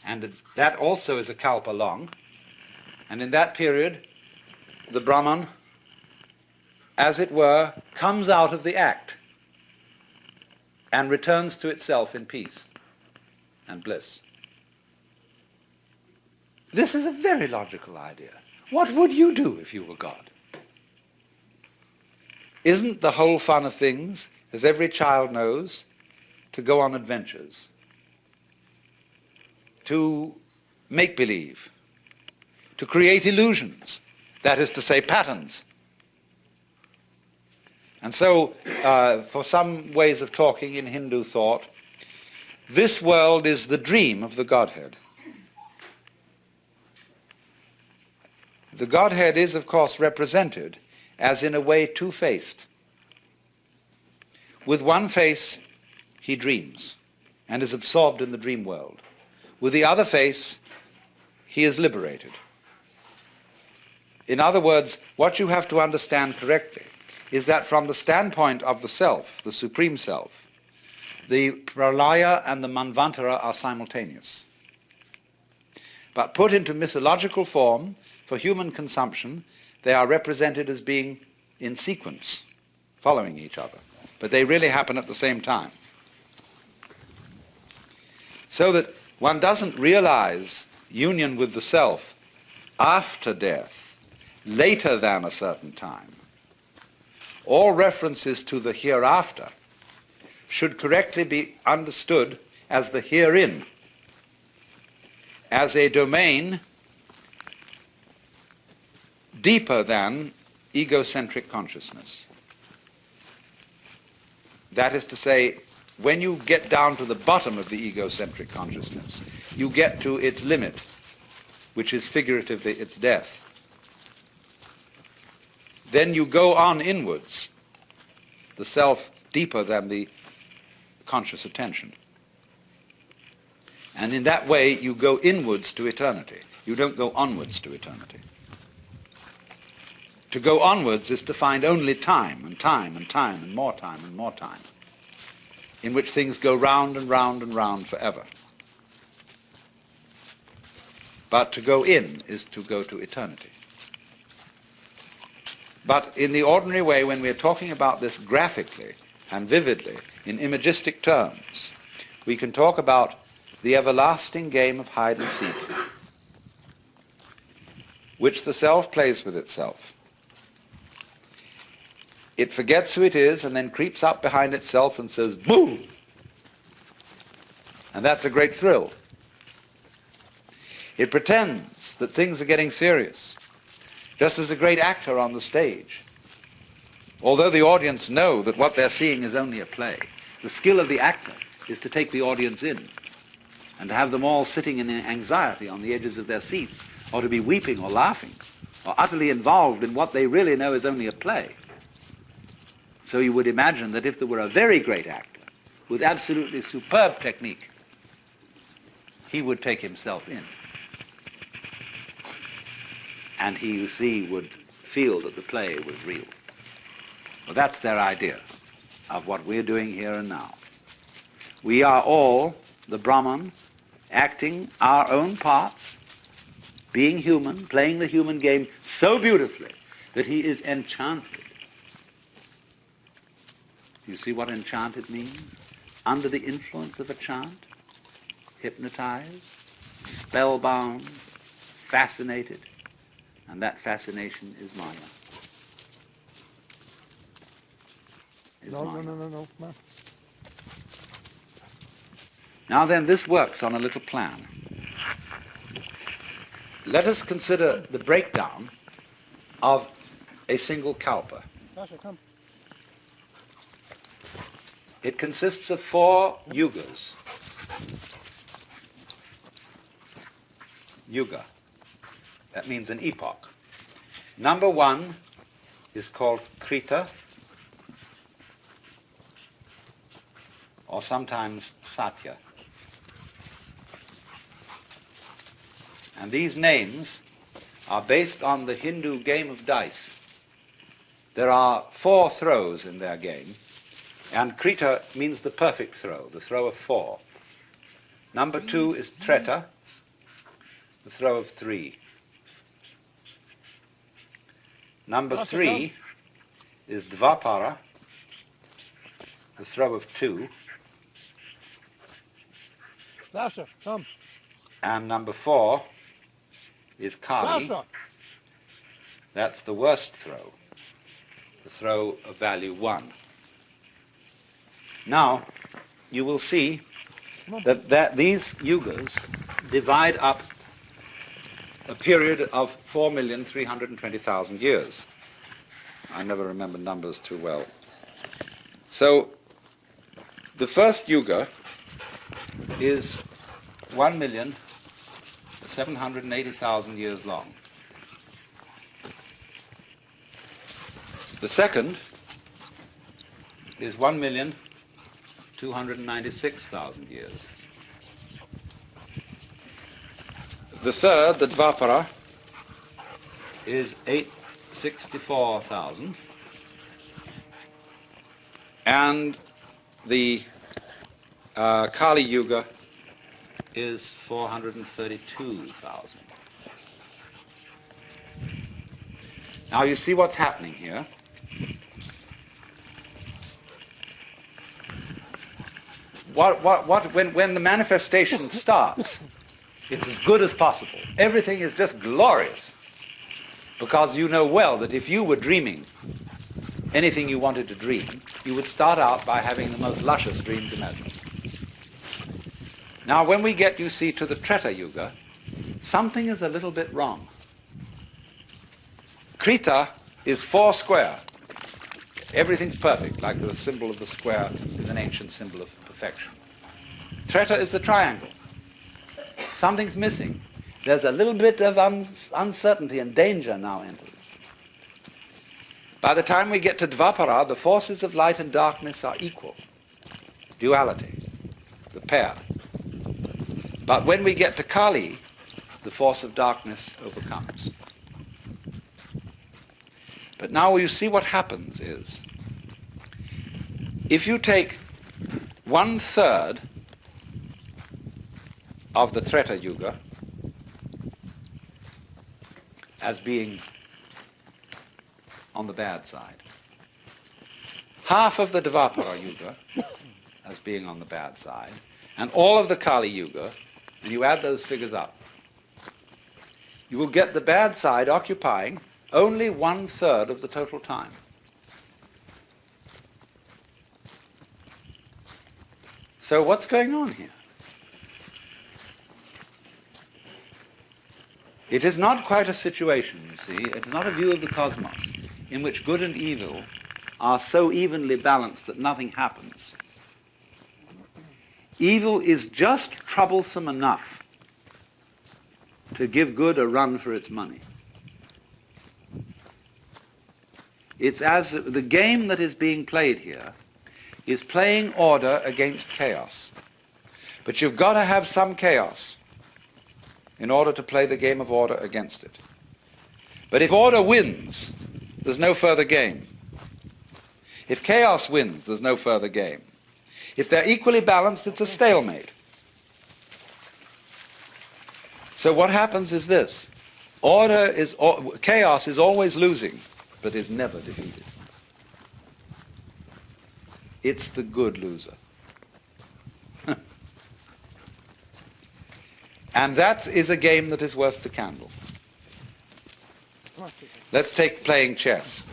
And that also is a kalpa long. And in that period, the Brahman, as it were, comes out of the act and returns to itself in peace and bliss. This is a very logical idea. What would you do if you were God? Isn't the whole fun of things, as every child knows, to go on adventures, to make believe, to create illusions, that is to say patterns. And so, for some ways of talking in Hindu thought, this world is the dream of the Godhead. The Godhead is, of course, represented as in a way two-faced. With one face, he dreams and is absorbed in the dream world. With the other face, he is liberated. In other words, what you have to understand correctly is that from the standpoint of the self, the supreme self, the pralaya and the manvantara are simultaneous. But put into mythological form, for human consumption, they are represented as being in sequence, following each other. But they really happen at the same time. So that one doesn't realize union with the self after death, later than a certain time. All references to the hereafter should correctly be understood as the herein, as a domain deeper than egocentric consciousness. That is to say, when you get down to the bottom of the egocentric consciousness, you get to its limit, which is figuratively its death. Then you go on inwards, the self deeper than the conscious attention. And in that way, you go inwards to eternity. You don't go onwards to eternity. To go onwards is to find only time and time and time and more time and more time, in which things go round and round and round forever. But to go in is to go to eternity. But in the ordinary way, when we're talking about this graphically and vividly, in imagistic terms, we can talk about the everlasting game of hide and seek, which the self plays with itself. It forgets who it is and then creeps up behind itself and says, "Boo!" And that's a great thrill. It pretends that things are getting serious, just as a great actor on the stage. Although the audience know that what they're seeing is only a play, the skill of the actor is to take the audience in and to have them all sitting in anxiety on the edges of their seats, or to be weeping or laughing, or utterly involved in what they really know is only a play. So you would imagine that if there were a very great actor with absolutely superb technique, he would take himself in. And he, you see, would feel that the play was real. Well, that's their idea of what we're doing here and now. We are all the Brahman acting our own parts, being human, playing the human game so beautifully that he is enchanted. You see what enchanted means? Under the influence of a chant, hypnotized, spellbound, fascinated, and that fascination is Maya. is No, mine. no. Come on. Now then, this works on a little plan. Let us consider the breakdown of a single kalpa. Sasha, come. It consists of 4 yugas. Yuga. That means an epoch. Number 1 is called Krita, or sometimes Satya. And these names are based on the Hindu game of dice. There are 4 throws in their game, and Krita means the perfect throw, the throw of 4. Number 2 is Treta, the throw of 3. Number 3 is Dvapara, the throw of 2. Sasha, come. And number 4 is Kali. Sasha. That's the worst throw, the throw of value 1. Now, you will see that these yugas divide up a period of 4,320,000 years. I never remember numbers too well. So, the first yuga is 1,780,000 years long. The second is 1,296,000 years. The third, the Dvapara, is 864,000. And the Kali Yuga is 432,000. Now you see what's happening here. When the manifestation starts, it's as good as possible. Everything is just glorious. Because you know well that if you were dreaming anything you wanted to dream, you would start out by having the most luscious dreams imaginable. Now when we get, you see, to the Treta Yuga, something is a little bit wrong. Krita is 4 square. Everything's perfect, like the symbol of the square is an ancient symbol of perfection. Treta is the triangle. Something's missing. There's a little bit of uncertainty and danger now enters. By the time we get to Dvapara, the forces of light and darkness are equal. Duality, the pair. But when we get to Kali, the force of darkness overcomes. But now you see what happens is, if you take 1/3 of the Treta Yuga as being on the bad side, half of the Dvapara Yuga as being on the bad side, and all of the Kali Yuga, and you add those figures up, you will get the bad side occupying only 1/3 of the total time. So what's going on here? It is not quite a situation, you see, it is not a view of the cosmos in which good and evil are so evenly balanced that nothing happens. Evil is just troublesome enough to give good a run for its money. It's as the game that is being played here is playing order against chaos. But you've got to have some chaos in order to play the game of order against it. But if order wins, there's no further game. If chaos wins, there's no further game. If they're equally balanced, it's a stalemate. So what happens is this. Chaos is always losing, but is never defeated. It's the good loser. And that is a game that is worth the candle. Let's take playing chess.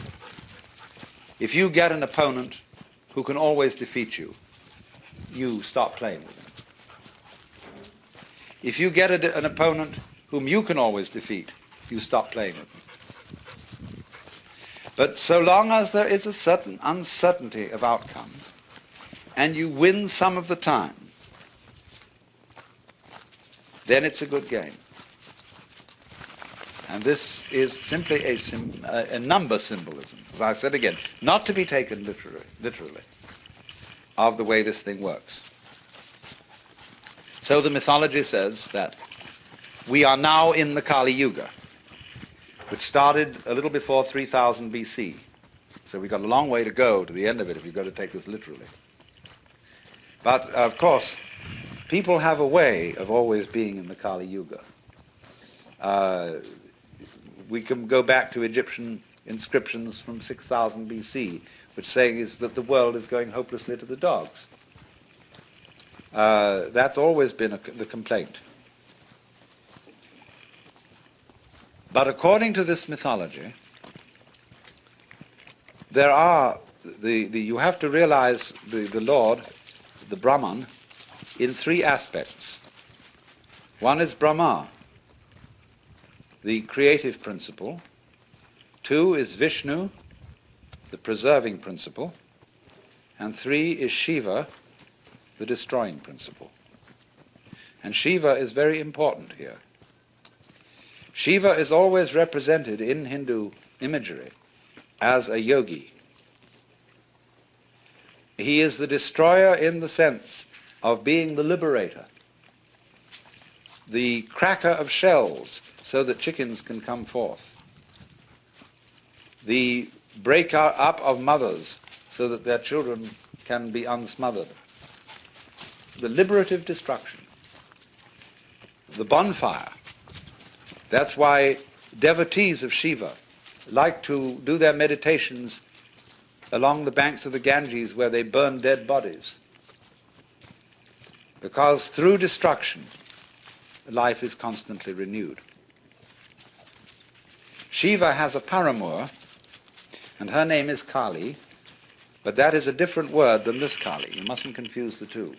If you get an opponent who can always defeat you, you stop playing with him. If you get an opponent whom you can always defeat, you stop playing with him. But so long as there is a certain uncertainty of outcome, and you win some of the time, then it's a good game. And this is simply a number symbolism, as I said again, not to be taken literally, of the way this thing works. So the mythology says that we are now in the Kali Yuga, which started a little before 3000 BC. So we've got a long way to go to the end of it if you've got to take this literally. But of course, people have a way of always being in the Kali Yuga. We can go back to Egyptian inscriptions from 6000 BC, which saying is that the world is going hopelessly to the dogs. That's always been the complaint. But according to this mythology, there are you have to realize the Lord, the Brahman, in three aspects. One is Brahma, the creative principle. Two is Vishnu, the preserving principle. And three is Shiva, the destroying principle. And Shiva is very important here. Shiva is always represented in Hindu imagery as a yogi. He is the destroyer in the sense of being the liberator, the cracker of shells so that chickens can come forth, the breaker up of mothers so that their children can be unsmothered, the liberative destruction, the bonfire. That's why devotees of Shiva like to do their meditations along the banks of the Ganges where they burn dead bodies. Because through destruction, life is constantly renewed. Shiva has a paramour, and her name is Kali, but that is a different word than this Kali. You mustn't confuse the two.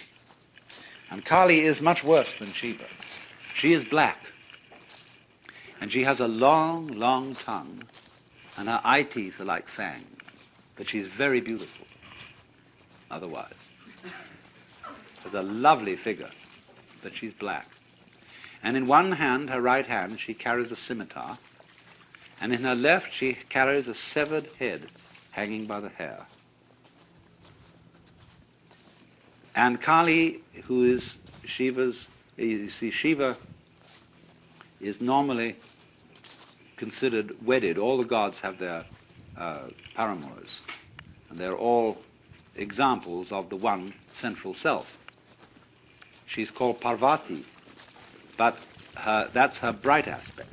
And Kali is much worse than Shiva. She is black. And she has a long, long tongue, and her eye teeth are like fangs. But she's very beautiful, otherwise. Has a lovely figure, but she's black. And in one hand, her right hand, she carries a scimitar, and in her left she carries a severed head hanging by the hair. And Kali, who is Shiva's, you see, Shiva is normally considered wedded. All the gods have their paramours, and they're all examples of the one central self. She's called Parvati, but that's her bright aspect.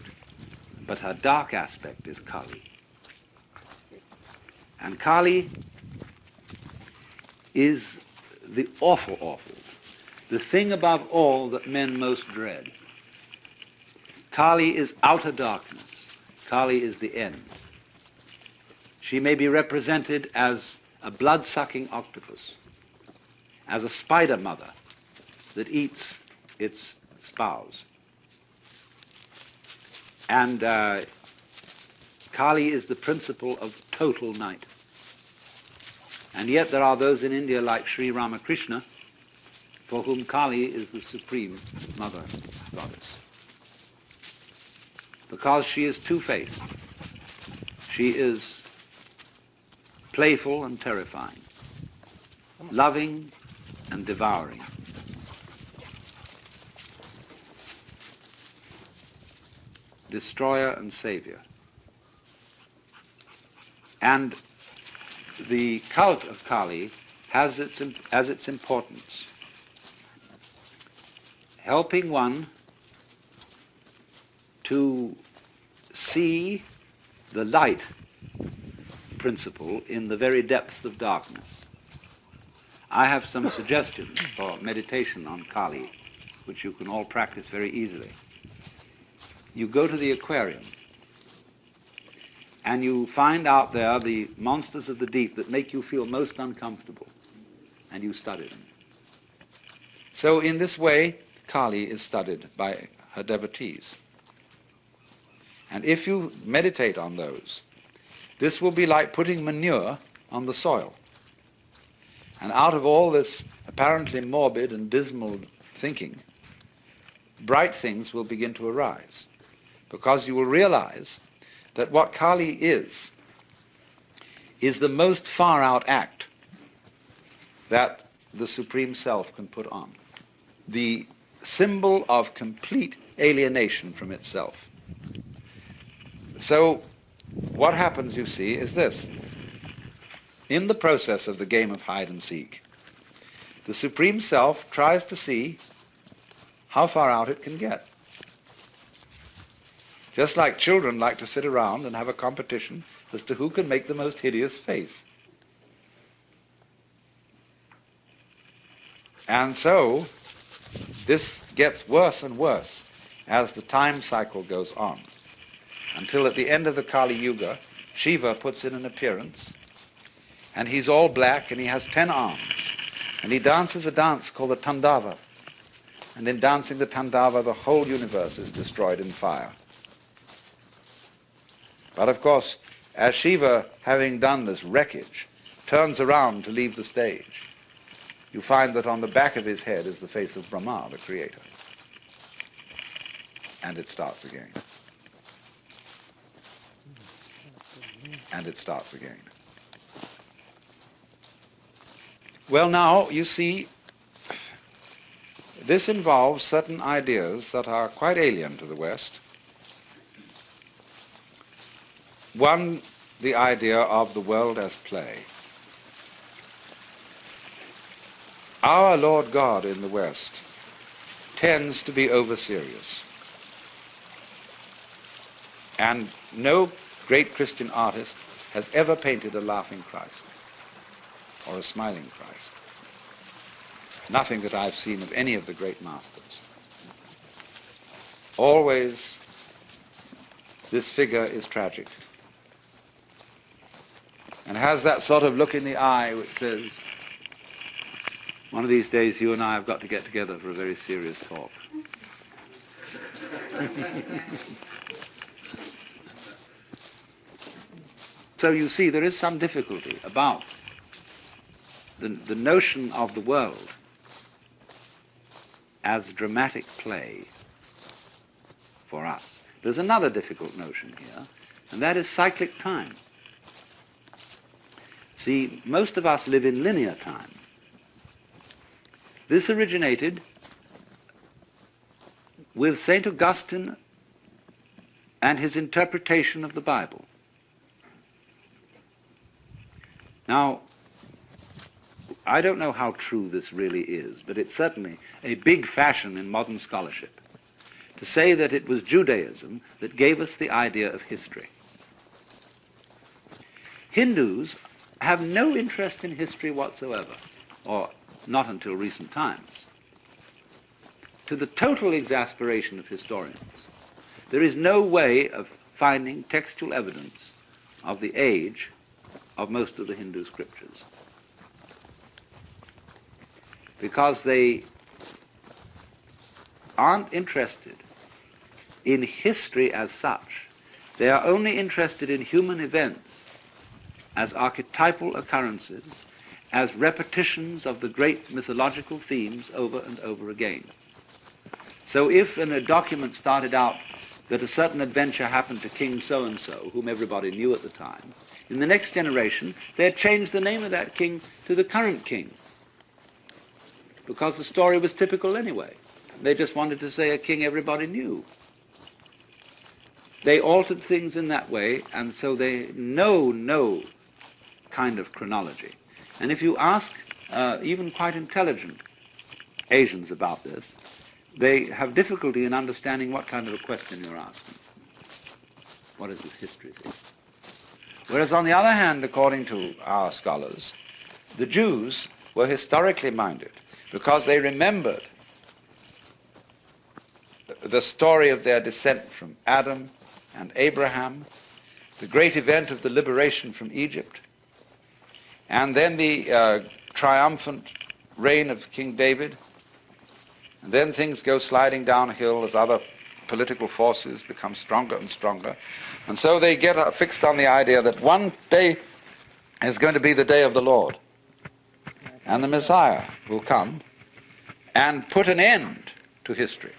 But her dark aspect is Kali. And Kali is the awful awfuls, the thing above all that men most dread. Kali is outer darkness. Kali is the end. She may be represented as a blood-sucking octopus, as a spider mother that eats its spouse. And Kali is the principle of total night. And yet there are those in India like Sri Ramakrishna for whom Kali is the supreme mother goddess. Because she is two-faced. She is playful and terrifying, loving and devouring. Destroyer and savior. And the cult of Kali has as its importance helping one to see the light principle in the very depths of darkness. I have some suggestions for meditation on Kali, which you can all practice very easily. You go to the aquarium and you find out there the monsters of the deep that make you feel most uncomfortable, and you study them. So in this way, Kali is studied by her devotees. And if you meditate on those, this will be like putting manure on the soil. And out of all this apparently morbid and dismal thinking, bright things will begin to arise, because you will realize that what Kali is the most far-out act that the Supreme Self can put on. The symbol of complete alienation from itself. So what happens, you see, is this. In the process of the game of hide and seek, the Supreme Self tries to see how far out it can get. Just like children like to sit around and have a competition as to who can make the most hideous face. And so this gets worse and worse as the time cycle goes on, until at the end of the Kali Yuga, Shiva puts in an appearance, and he's all black and he has 10 arms, and he dances a dance called the Tandava. And in dancing the Tandava, the whole universe is destroyed in fire. But of course, as Shiva, having done this wreckage, turns around to leave the stage, you find that on the back of his head is the face of Brahma, the creator. And it starts again. And it starts again. Well, now, you see, this involves certain ideas that are quite alien to the West. One, the idea of the world as play. Our Lord God in the West tends to be over-serious. And no great Christian artist has ever painted a laughing Christ or a smiling Christ. Nothing that I've seen of any of the great masters. Always this figure is tragic and has that sort of look in the eye which says, one of these days you and I have got to get together for a very serious talk. So you see, there is some difficulty about the notion of the world as dramatic play for us. There's another difficult notion here, and that is cyclic time. See, most of us live in linear time. This originated with St. Augustine and his interpretation of the Bible. Now, I don't know how true this really is, but it's certainly a big fashion in modern scholarship to say that it was Judaism that gave us the idea of history. Hindus have no interest in history whatsoever, or not until recent times, to the total exasperation of historians. There is no way of finding textual evidence of the age of most of the Hindu scriptures, because they aren't interested in history as such. They are only interested in human events as archetypal occurrences, as repetitions of the great mythological themes over and over again. So if in a document started out that a certain adventure happened to King so-and-so, whom everybody knew at the time, in the next generation they had changed the name of that king to the current king, because the story was typical anyway. They just wanted to say a king everybody knew. They altered things in that way, and so they know no kind of chronology. And if you ask even quite intelligent Asians about this, they have difficulty in understanding what kind of a question you're asking. What is this history thing? Whereas on the other hand, according to our scholars, the Jews were historically minded because they remembered the story of their descent from Adam and Abraham, the great event of the liberation from Egypt, and then the triumphant reign of King David, and then things go sliding downhill as other political forces become stronger and stronger. And so they get fixed on the idea that one day is going to be the day of the Lord, and the Messiah will come and put an end to history.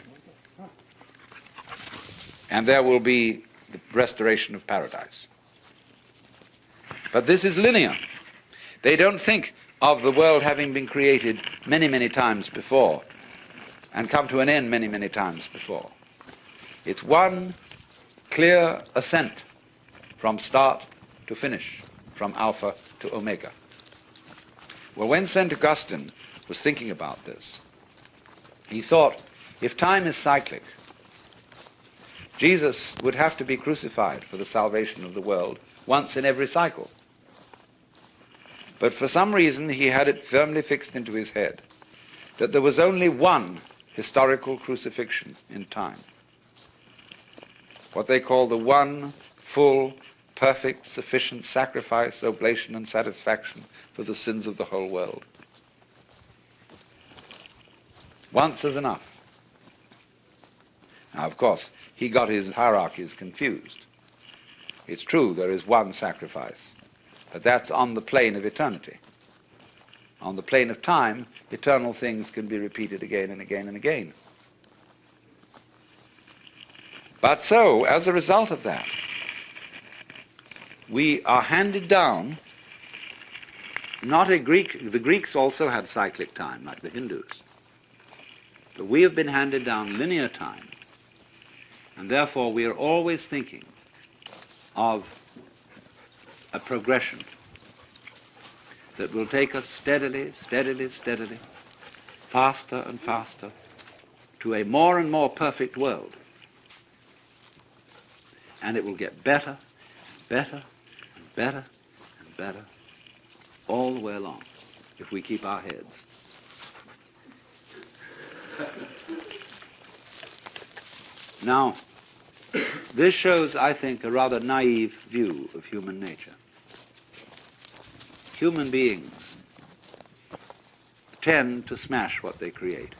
And there will be the restoration of paradise. But this is linear. They don't think of the world having been created many, many times before and come to an end many, many times before. It's one clear ascent from start to finish, from Alpha to Omega. Well, when St. Augustine was thinking about this, he thought, if time is cyclic, Jesus would have to be crucified for the salvation of the world once in every cycle. But for some reason he had it firmly fixed into his head that there was only one historical crucifixion in time. What they call the one full, perfect, sufficient sacrifice, oblation, and satisfaction for the sins of the whole world. Once is enough. Now, of course, he got his hierarchies confused. It's true, there is one sacrifice, but that's on the plane of eternity. On the plane of time, eternal things can be repeated again and again and again. But so, as a result of that, we are handed down, not a Greek, the Greeks also had cyclic time, like the Hindus. But we have been handed down linear time, and therefore we are always thinking of a progression that will take us steadily, steadily, steadily, faster and faster, to a more and more perfect world. And it will get better, better, and better, and better, all the way along, if we keep our heads. Now, this shows, I think, a rather naive view of human nature. Human beings tend to smash what they create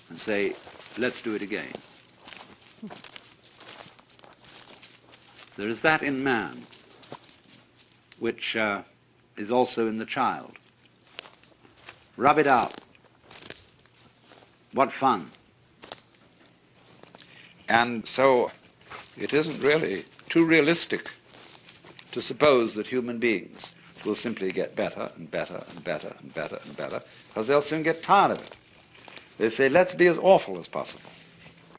and say, let's do it again. There is that in man, which is also in the child. Rub it out. What fun. And so it isn't really too realistic to suppose that human beings will simply get better and better and better and better and better, because they'll soon get tired of it. They say, let's be as awful as possible.